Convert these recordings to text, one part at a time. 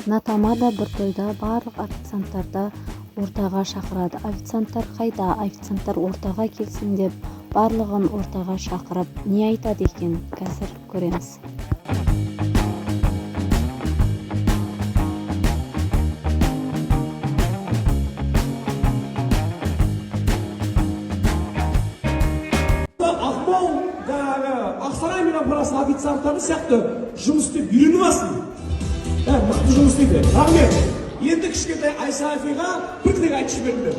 Натамада бір тойда барлық официанттарды ортаға шақырады. Официанттар қайда? Официанттар ортаға келсін деп барлығын ортаға шақырып не айтады екен? Қазір көреміз. Ақмол Ақсарай мен апарасы официанттары сияқты жұмыс істеп үйреніп алсын. Мықты жұмыс істейді. Рахмет. Енді кішкентай Айса Афиға бір тілек айтып жіберіңдер.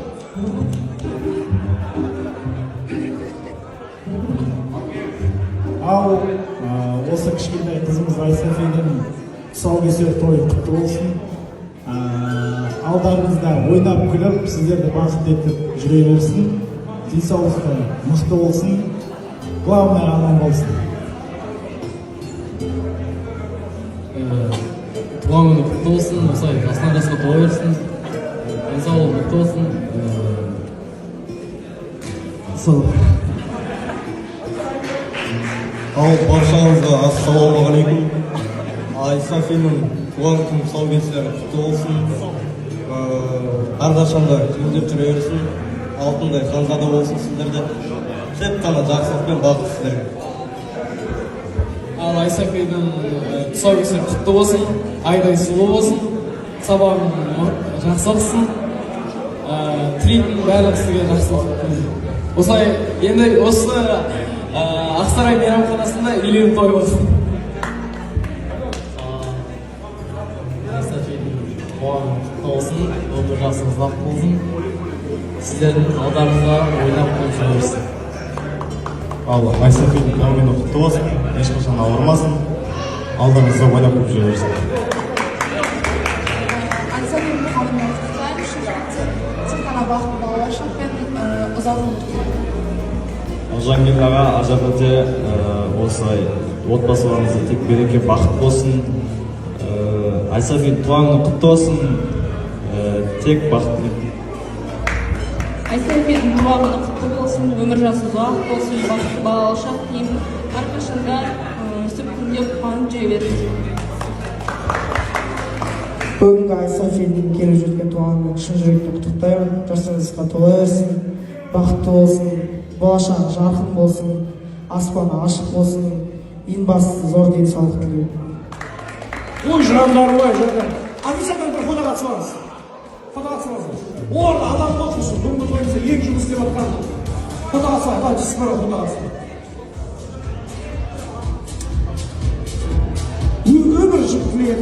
Ал осы кішкентай қызымыз Айса Афидің тұсаукесер тойы құтты болсын. Алдарыңызда ойнап күліп, сіздерді бақытты етіп жүре берсін. Денсаулықты мықты болсын. Главное, аман болсын. Туған күні құтты болсын, осылай жасынан жасқа тола берсін, денсаулығы мықты болсын. Ал баршаңызға ассалаумағалейкум. Айса Афиның туған күн тұсаукесері құтты болсын. Әрқашанда күлдеп жүре берсін. Алтындай қанғада болсын сіздерде. Тек қана жақсылық пен бақыт сіздерге. Ал Айса Афидің тұсаукесері құтты болсын, айдай сұлу болсын, сабағың жақсы оқысын, тілейтін барлық сізге жақсылық. Осылай енді осы Ақсарай мейрамханасында үйленіп той болсын. Айса Афидің туған құтты болсын, өмір жақсы ұзақ болсын, сіздердің алдарыңызға ойнап күліп жүре берсін. Ал Айса Афидің туған күні құтты болсын, ешқашан ауырмасын, алдарыңызда ойнап күліп жүре берсін. Айса Афидің туған күнін құттықтаймын. Тек қана бақытты балаларшылық пен ұзақ ғұмыр. Жангелді аға, ажарда осылай отбасыларыңызда тек береке бақыт болсын. Айса Афидің туған күні құтты болсын, тек бақыт. Айса Афидің туған күні құтты болсын, өмір жасы ұзақ болсын, бақытты балалық деймін. Әрқашанда өстіп күндеп қуанып жүре беріңіз. Бүгінгі Айса Афидің келіп жеткен туған күнін шын жүректен құттықтаймын. Жасыңызға тола берсін, бақытты болсын, болашағы жарқын болсын, аспаны ашық болсын, ең бастысы зор денсаулық тілеймін. Ой, жырандар, ой, жырандар. Официанттар бір фотоға түсіңіз. Фотоға түсіңіз. Орда адам болсын, бүгінгі тойымызда ең жұмыс істеп жатқан. Фотоға түсіңіз, фотоға түсіңіз. Өмір жып тілеген